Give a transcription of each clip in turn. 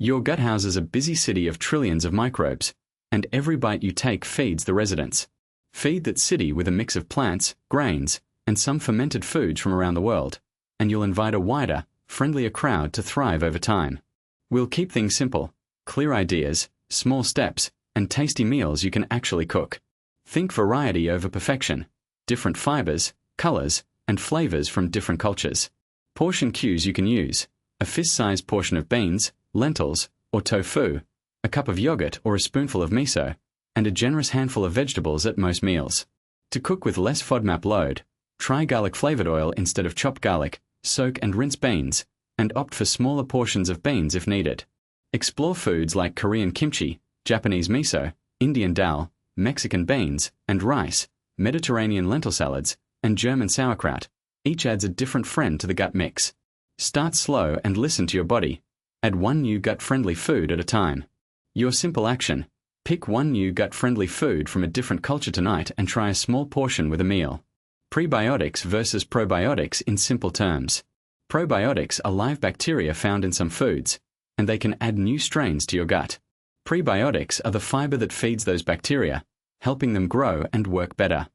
Your gut houses a busy city of trillions of microbes, and every bite you take feeds the residents. Feed that city with a mix of plants, grains, and some fermented foods from around the world, and you'll invite a wider, friendlier crowd to thrive over time. We'll keep things simple, clear ideas, small steps, and tasty meals you can actually cook. Think variety over perfection, different fibers, colors, and flavors from different cultures. Portion cues you can use: a fist-sized portion of beans, lentils, or tofu, a cup of yogurt or a spoonful of miso, and a generous handful of vegetables at most meals. To cook with less FODMAP load, try garlic-flavored oil instead of chopped garlic, soak and rinse beans, and opt for smaller portions of beans if needed. Explore foods like Korean kimchi, Japanese miso, Indian dal, Mexican beans, and rice, Mediterranean lentil salads, and German sauerkraut. Each adds a different friend to the gut mix. Start slow and listen to your body. Add one new gut-friendly food at a time. Your simple action: pick one new gut-friendly food from a different culture tonight and try a small portion with a meal. Prebiotics versus probiotics in simple terms. Probiotics are live bacteria found in some foods, and they can add new strains to your gut. Prebiotics are the fiber that feeds those bacteria, helping them grow and work better.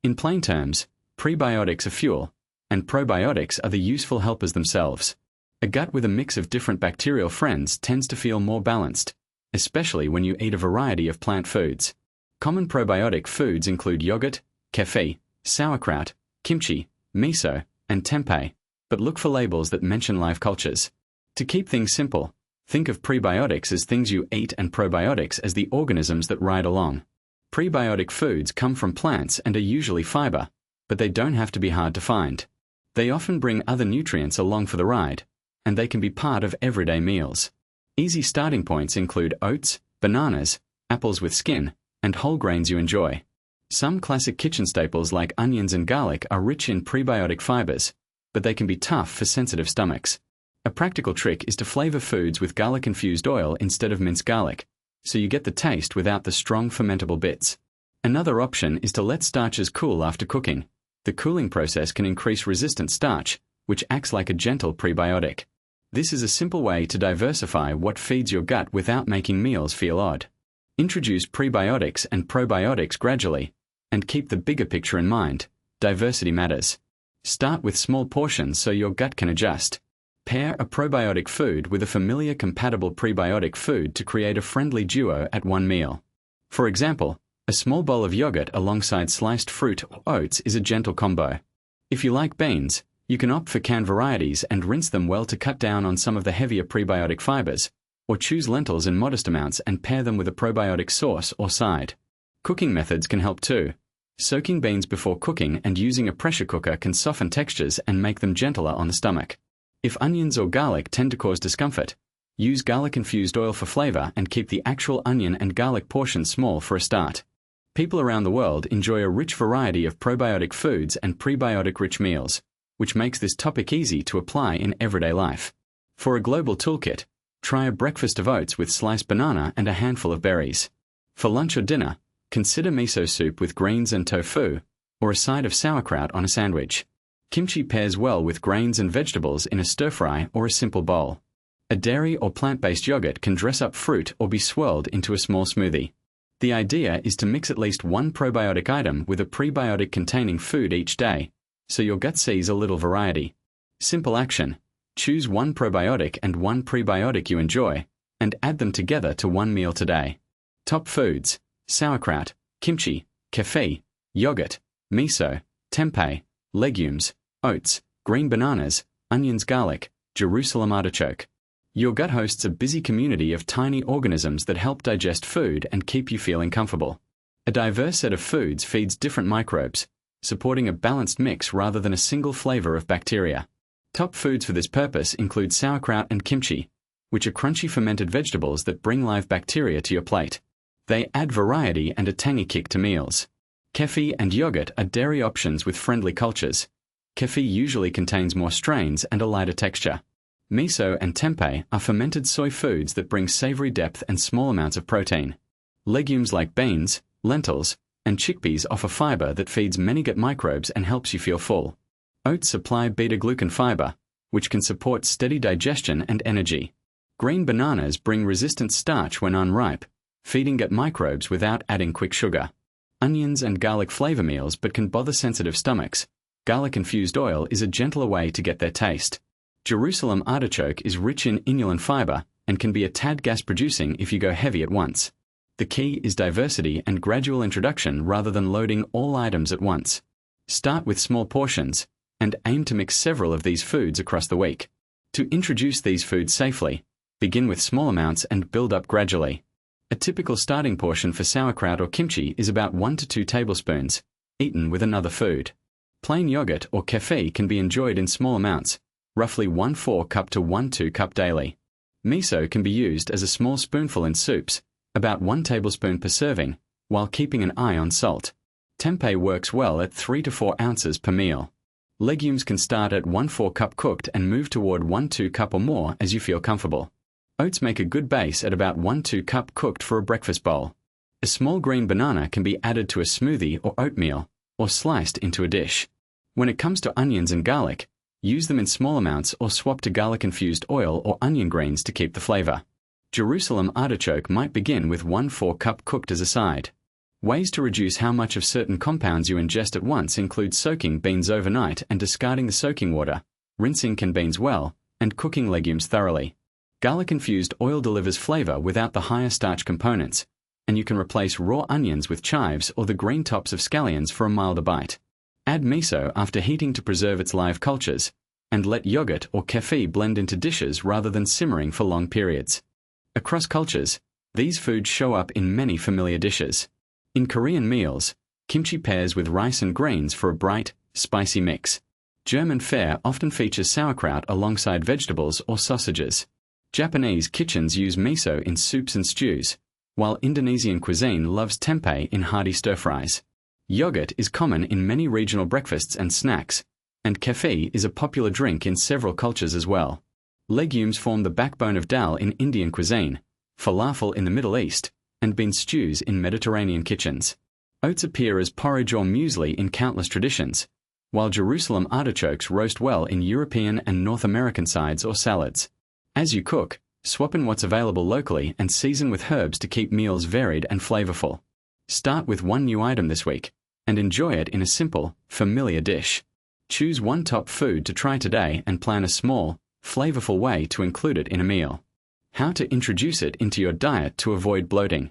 In plain terms, prebiotics are fuel, and probiotics are the useful helpers themselves. A gut with a mix of different bacterial friends tends to feel more balanced, especially when you eat a variety of plant foods. Common probiotic foods include yogurt, kefir, sauerkraut, kimchi, miso, and tempeh, but look for labels that mention live cultures. To keep things simple, think of prebiotics as things you eat and probiotics as the organisms that ride along. Prebiotic foods come from plants and are usually fiber, but they don't have to be hard to find. They often bring other nutrients along for the ride, and they can be part of everyday meals. Easy starting points include oats, bananas, apples with skin, and whole grains you enjoy. Some classic kitchen staples like onions and garlic are rich in prebiotic fibers, but they can be tough for sensitive stomachs. A practical trick is to flavor foods with garlic-infused oil instead of minced garlic, so you get the taste without the strong fermentable bits. Another option is to let starches cool after cooking. The cooling process can increase resistant starch, which acts like a gentle prebiotic. This is a simple way to diversify what feeds your gut without making meals feel odd. Introduce prebiotics and probiotics gradually, and keep the bigger picture in mind. Diversity matters. Start with small portions so your gut can adjust. Pair a probiotic food with a familiar compatible prebiotic food to create a friendly duo at one meal. For example, a small bowl of yogurt alongside sliced fruit or oats is a gentle combo. If you like beans, you can opt for canned varieties and rinse them well to cut down on some of the heavier prebiotic fibers, or choose lentils in modest amounts and pair them with a probiotic sauce or side. Cooking methods can help too. Soaking beans before cooking and using a pressure cooker can soften textures and make them gentler on the stomach. If onions or garlic tend to cause discomfort, use garlic-infused oil for flavor and keep the actual onion and garlic portion small for a start. People around the world enjoy a rich variety of probiotic foods and prebiotic-rich meals, which makes this topic easy to apply in everyday life. For a global toolkit, try a breakfast of oats with sliced banana and a handful of berries. For lunch or dinner, consider miso soup with greens and tofu, or a side of sauerkraut on a sandwich. Kimchi pairs well with grains and vegetables in a stir-fry or a simple bowl. A dairy or plant-based yogurt can dress up fruit or be swirled into a small smoothie. The idea is to mix at least one probiotic item with a prebiotic-containing food each day, so your gut sees a little variety. Simple action: choose one probiotic and one prebiotic you enjoy, and add them together to one meal today. Top foods: sauerkraut, kimchi, kefir, yogurt, miso, tempeh, legumes, oats, green bananas, onions, garlic, Jerusalem artichoke. Your gut hosts a busy community of tiny organisms that help digest food and keep you feeling comfortable. A diverse set of foods feeds different microbes, supporting a balanced mix rather than a single flavor of bacteria. Top foods for this purpose include sauerkraut and kimchi, which are crunchy fermented vegetables that bring live bacteria to your plate. They add variety and a tangy kick to meals. Kefir and yogurt are dairy options with friendly cultures. Kefir usually contains more strains and a lighter texture. Miso and tempeh are fermented soy foods that bring savory depth and small amounts of protein. Legumes like beans, lentils, and chickpeas offer fiber that feeds many gut microbes and helps you feel full. Oats supply beta-glucan fiber, which can support steady digestion and energy. Green bananas bring resistant starch when unripe, feeding gut microbes without adding quick sugar. Onions and garlic flavor meals but can bother sensitive stomachs. Garlic-infused oil is a gentler way to get their taste. Jerusalem artichoke is rich in inulin fiber and can be a tad gas-producing if you go heavy at once. The key is diversity and gradual introduction rather than loading all items at once. Start with small portions and aim to mix several of these foods across the week. To introduce these foods safely, begin with small amounts and build up gradually. A typical starting portion for sauerkraut or kimchi is about 1 to 2 tablespoons, eaten with another food. Plain yogurt or kefir can be enjoyed in small amounts, roughly 1/4 cup to 1/2 cup daily. Miso can be used as a small spoonful in soups, about 1 tablespoon per serving, while keeping an eye on salt. Tempeh works well at 3 to 4 ounces per meal. Legumes can start at 1/4 cup cooked and move toward 1/2 cup or more as you feel comfortable. Oats make a good base at about 1/2 cup cooked for a breakfast bowl. A small green banana can be added to a smoothie or oatmeal, or sliced into a dish. When it comes to onions and garlic, use them in small amounts or swap to garlic-infused oil or onion greens to keep the flavor. Jerusalem artichoke might begin with 1/4 cup cooked as a side. Ways to reduce how much of certain compounds you ingest at once include soaking beans overnight and discarding the soaking water, rinsing canned beans well, and cooking legumes thoroughly. Garlic-infused oil delivers flavor without the higher starch components, and you can replace raw onions with chives or the green tops of scallions for a milder bite. Add miso after heating to preserve its live cultures, and let yogurt or kefir blend into dishes rather than simmering for long periods. Across cultures, these foods show up in many familiar dishes. In Korean meals, kimchi pairs with rice and grains for a bright, spicy mix. German fare often features sauerkraut alongside vegetables or sausages. Japanese kitchens use miso in soups and stews, while Indonesian cuisine loves tempeh in hearty stir-fries. Yogurt is common in many regional breakfasts and snacks, and kefir is a popular drink in several cultures as well. Legumes form the backbone of dal in Indian cuisine, falafel in the Middle East, and bean stews in Mediterranean kitchens. Oats appear as porridge or muesli in countless traditions, while Jerusalem artichokes roast well in European and North American sides or salads. As you cook, swap in what's available locally and season with herbs to keep meals varied and flavorful. Start with one new item this week, and enjoy it in a simple, familiar dish. Choose one top food to try today and plan a small, flavorful way to include it in a meal. How to introduce it into your diet to avoid bloating.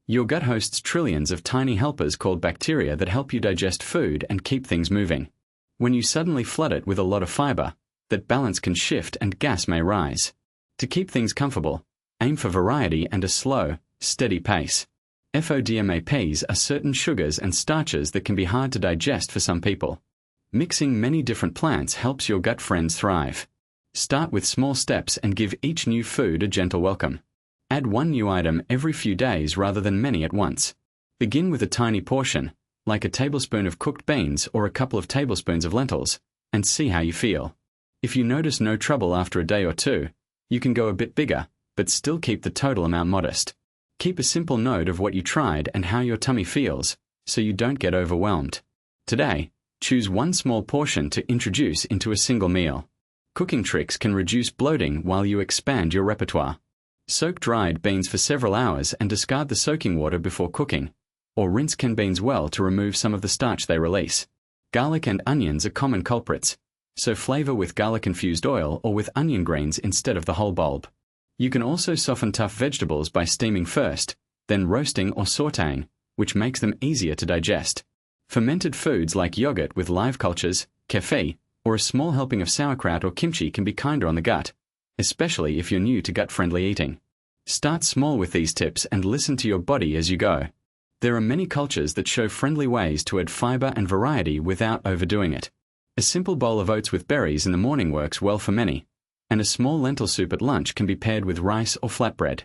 Your gut hosts trillions of tiny helpers called bacteria that help you digest food and keep things moving. When you suddenly flood it with a lot of fiber, that balance can shift and gas may rise. To keep things comfortable, aim for variety and a slow, steady pace. FODMAPs are certain sugars and starches that can be hard to digest for some people. Mixing many different plants helps your gut friends thrive. Start with small steps and give each new food a gentle welcome. Add one new item every few days rather than many at once. Begin with a tiny portion, like a tablespoon of cooked beans or a couple of tablespoons of lentils, and see how you feel. If you notice no trouble after a day or two, you can go a bit bigger, but still keep the total amount modest. Keep a simple note of what you tried and how your tummy feels, so you don't get overwhelmed. Today, choose one small portion to introduce into a single meal. Cooking tricks can reduce bloating while you expand your repertoire. Soak dried beans for several hours and discard the soaking water before cooking, or rinse canned beans well to remove some of the starch they release. Garlic and onions are common culprits, so flavor with garlic-infused oil or with onion grains instead of the whole bulb. You can also soften tough vegetables by steaming first, then roasting or sautéing, which makes them easier to digest. Fermented foods like yogurt with live cultures, kefir, or a small helping of sauerkraut or kimchi can be kinder on the gut, especially if you're new to gut-friendly eating. Start small with these tips and listen to your body as you go. There are many cultures that show friendly ways to add fiber and variety without overdoing it. A simple bowl of oats with berries in the morning works well for many, and a small lentil soup at lunch can be paired with rice or flatbread.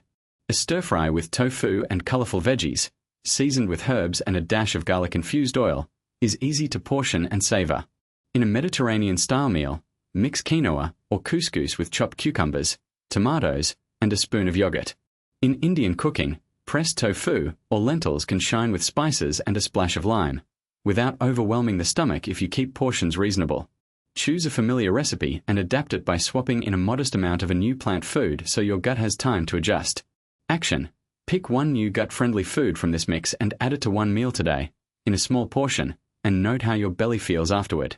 A stir-fry with tofu and colorful veggies, seasoned with herbs and a dash of garlic-infused oil, is easy to portion and savor. In a Mediterranean-style meal, mix quinoa or couscous with chopped cucumbers, tomatoes, and a spoon of yogurt. In Indian cooking, pressed tofu or lentils can shine with spices and a splash of lime, without overwhelming the stomach if you keep portions reasonable. Choose a familiar recipe and adapt it by swapping in a modest amount of a new plant food so your gut has time to adjust. Action: pick one new gut-friendly food from this mix and add it to one meal today, in a small portion, and note how your belly feels afterward.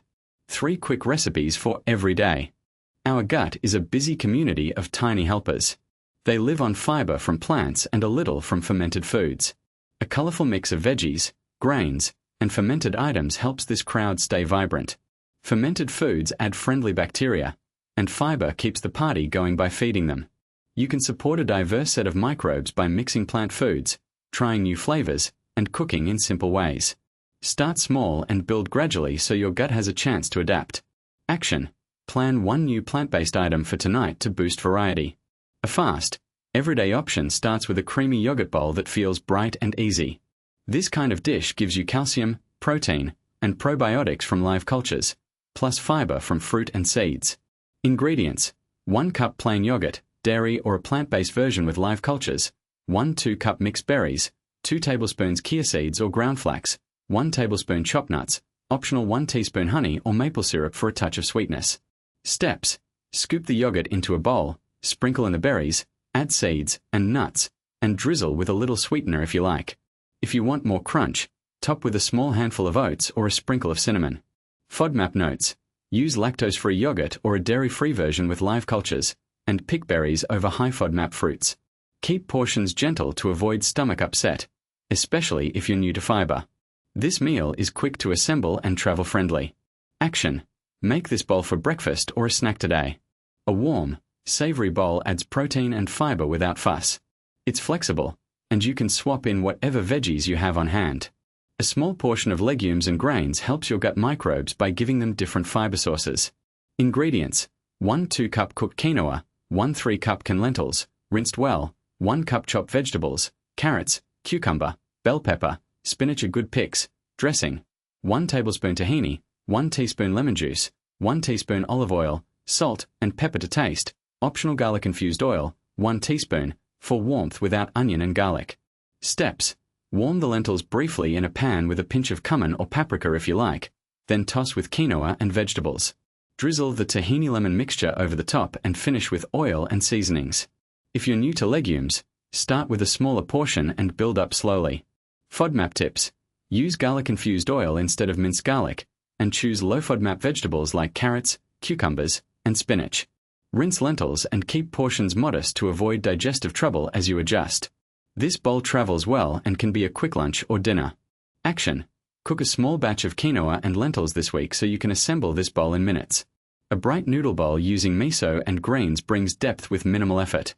3 quick recipes for every day. Our gut is a busy community of tiny helpers. They live on fiber from plants and a little from fermented foods. A colorful mix of veggies, grains, and fermented items helps this crowd stay vibrant. Fermented foods add friendly bacteria, and fiber keeps the party going by feeding them. You can support a diverse set of microbes by mixing plant foods, trying new flavors, and cooking in simple ways. Start small and build gradually so your gut has a chance to adapt. Action: plan one new plant-based item for tonight to boost variety. A fast, everyday option starts with a creamy yogurt bowl that feels bright and easy. This kind of dish gives you calcium, protein, and probiotics from live cultures, plus fiber from fruit and seeds. Ingredients: 1 cup plain yogurt, dairy or a plant-based version with live cultures, 1 2-cup mixed berries, 2 tablespoons chia seeds or ground flax, 1 tablespoon chopped nuts, optional 1 teaspoon honey or maple syrup for a touch of sweetness. Steps: scoop the yogurt into a bowl, sprinkle in the berries, add seeds and nuts, and drizzle with a little sweetener if you like. If you want more crunch, top with a small handful of oats or a sprinkle of cinnamon. FODMAP notes: use lactose-free yogurt or a dairy-free version with live cultures, and pick berries over high FODMAP fruits. Keep portions gentle to avoid stomach upset, especially if you're new to fiber. This meal is quick to assemble and travel-friendly. Action: make this bowl for breakfast or a snack today. A warm, savory bowl adds protein and fiber without fuss. It's flexible, and you can swap in whatever veggies you have on hand. A small portion of legumes and grains helps your gut microbes by giving them different fiber sources. Ingredients: 1 2-cup cooked quinoa, 1 3-cup canned lentils, rinsed well, 1 cup chopped vegetables, carrots, cucumber, bell pepper, spinach are good picks, dressing, 1 tablespoon tahini, 1 teaspoon lemon juice, 1 teaspoon olive oil, salt and pepper to taste, optional garlic-infused oil, 1 teaspoon, for warmth without onion and garlic. Steps: warm the lentils briefly in a pan with a pinch of cumin or paprika if you like, then toss with quinoa and vegetables. Drizzle the tahini lemon mixture over the top and finish with oil and seasonings. If you're new to legumes, start with a smaller portion and build up slowly. FODMAP tips: use garlic-infused oil instead of minced garlic, and choose low FODMAP vegetables like carrots, cucumbers, and spinach. Rinse lentils and keep portions modest to avoid digestive trouble as you adjust. This bowl travels well and can be a quick lunch or dinner. Action: cook a small batch of quinoa and lentils this week so you can assemble this bowl in minutes. A bright noodle bowl using miso and greens brings depth with minimal effort.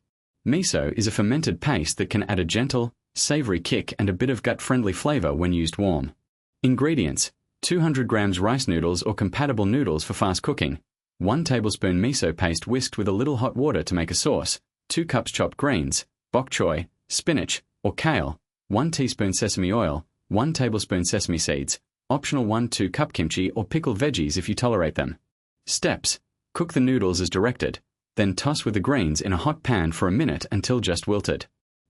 Miso is a fermented paste that can add a gentle, savory kick and a bit of gut-friendly flavor when used warm. Ingredients: 200 grams rice noodles or compatible noodles for fast cooking, 1 tablespoon miso paste whisked with a little hot water to make a sauce, 2 cups chopped greens, bok choy, spinach, or kale, 1 teaspoon sesame oil, 1 tablespoon sesame seeds, optional 1 2-cup kimchi or pickled veggies if you tolerate them. Steps: cook the noodles as directed, then toss with the greens in a hot pan for a minute until just wilted.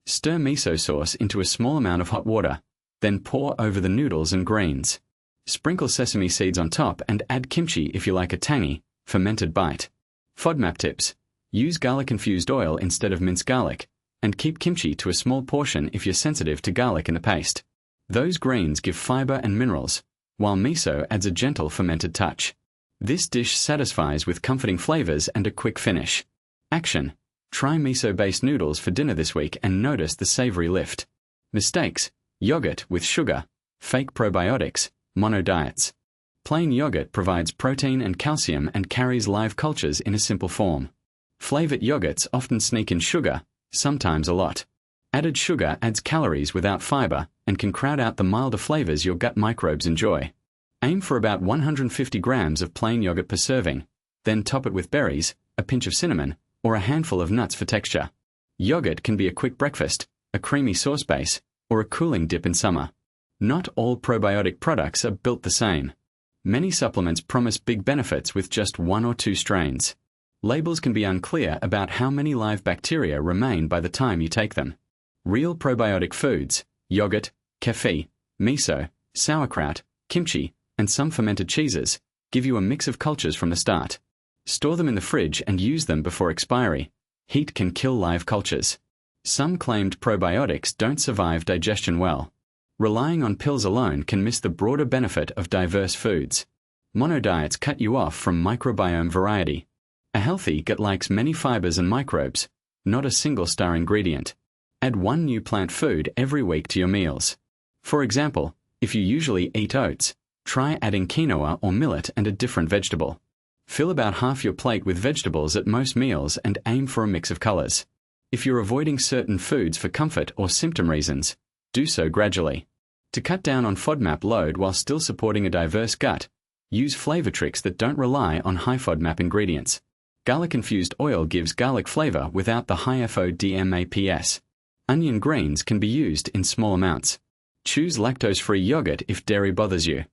Stir miso sauce into a small amount of hot water, then pour over the noodles and greens. Sprinkle sesame seeds on top and add kimchi if you like a tangy, fermented bite. FODMAP tips: use garlic-infused oil instead of minced garlic, and keep kimchi to a small portion if you're sensitive to garlic in the paste. Those greens give fiber and minerals, while miso adds a gentle fermented touch. This dish satisfies with comforting flavors and a quick finish. Action: try miso-based noodles for dinner this week and notice the savory lift. Mistakes: yogurt with sugar, fake probiotics, mono diets. Plain yogurt provides protein and calcium and carries live cultures in a simple form. Flavored yogurts often sneak in sugar, sometimes a lot. Added sugar adds calories without fiber and can crowd out the milder flavors your gut microbes enjoy. Aim for about 150 grams of plain yogurt per serving, then top it with berries, a pinch of cinnamon, or a handful of nuts for texture. Yogurt can be a quick breakfast, a creamy sauce base, or a cooling dip in summer. Not all probiotic products are built the same. Many supplements promise big benefits with just 1 or 2 strains. Labels can be unclear about how many live bacteria remain by the time you take them. Real probiotic foods, yogurt, kefir, miso, sauerkraut, kimchi, and some fermented cheeses, give you a mix of cultures from the start. Store them in the fridge and use them before expiry. Heat can kill live cultures. Some claimed probiotics don't survive digestion well. Relying on pills alone can miss the broader benefit of diverse foods. Monodiets cut you off from microbiome variety. A healthy gut likes many fibers and microbes, not a single star ingredient. Add one new plant food every week to your meals. For example, if you usually eat oats, try adding quinoa or millet and a different vegetable. Fill about half your plate with vegetables at most meals and aim for a mix of colors. If you're avoiding certain foods for comfort or symptom reasons, do so gradually. To cut down on FODMAP load while still supporting a diverse gut, use flavor tricks that don't rely on high FODMAP ingredients. Garlic-infused oil gives garlic flavor without the high FODMAPs. Onion greens can be used in small amounts. Choose lactose-free yogurt if dairy bothers you.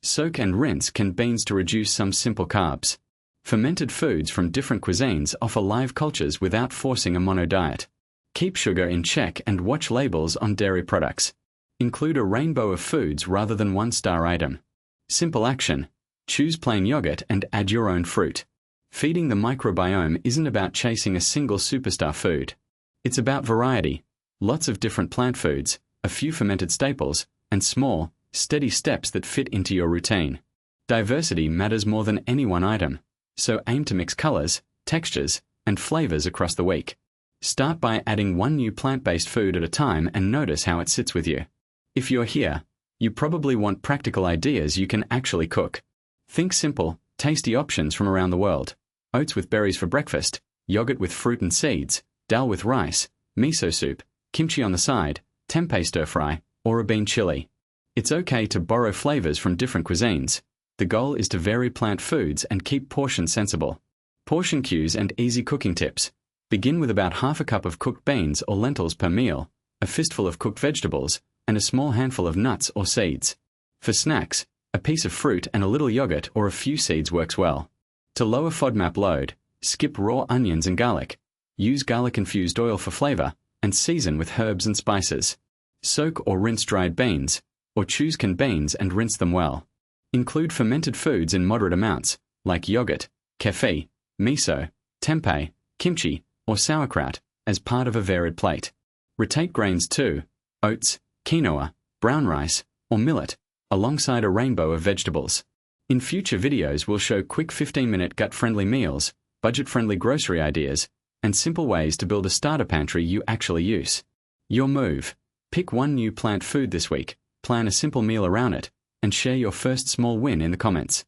Soak and rinse canned beans to reduce some simple carbs. Fermented foods from different cuisines offer live cultures without forcing a mono diet. Keep sugar in check and watch labels on dairy products. Include a rainbow of foods rather than one-star item. Simple action. Choose plain yogurt and add your own fruit. Feeding the microbiome isn't about chasing a single superstar food. It's about variety. Lots of different plant foods, a few fermented staples, and small, steady steps that fit into your routine. Diversity matters more than any one item, so aim to mix colors, textures, and flavors across the week. Start by adding one new plant-based food at a time and notice how it sits with you. If you're here, you probably want practical ideas you can actually cook. Think simple, tasty options from around the world. Oats with berries for breakfast, yogurt with fruit and seeds, dal with rice, miso soup, kimchi on the side, tempeh stir-fry, or a bean chili. It's okay to borrow flavors from different cuisines. The goal is to vary plant foods and keep portions sensible. Portion cues and easy cooking tips. Begin with about half a cup of cooked beans or lentils per meal, a fistful of cooked vegetables, and a small handful of nuts or seeds. For snacks, a piece of fruit and a little yogurt or a few seeds works well. To lower FODMAP load, skip raw onions and garlic. Use garlic-infused oil for flavor, and season with herbs and spices. Soak or rinse dried beans, or choose canned beans and rinse them well. Include fermented foods in moderate amounts, like yogurt, kefir, miso, tempeh, kimchi, or sauerkraut, as part of a varied plate. Rotate grains too: oats, quinoa, brown rice, or millet, alongside a rainbow of vegetables. In future videos we'll show quick 15-minute gut-friendly meals, budget-friendly grocery ideas, and simple ways to build a starter pantry you actually use. Your move. Pick one new plant food this week, plan a simple meal around it, and share your first small win in the comments.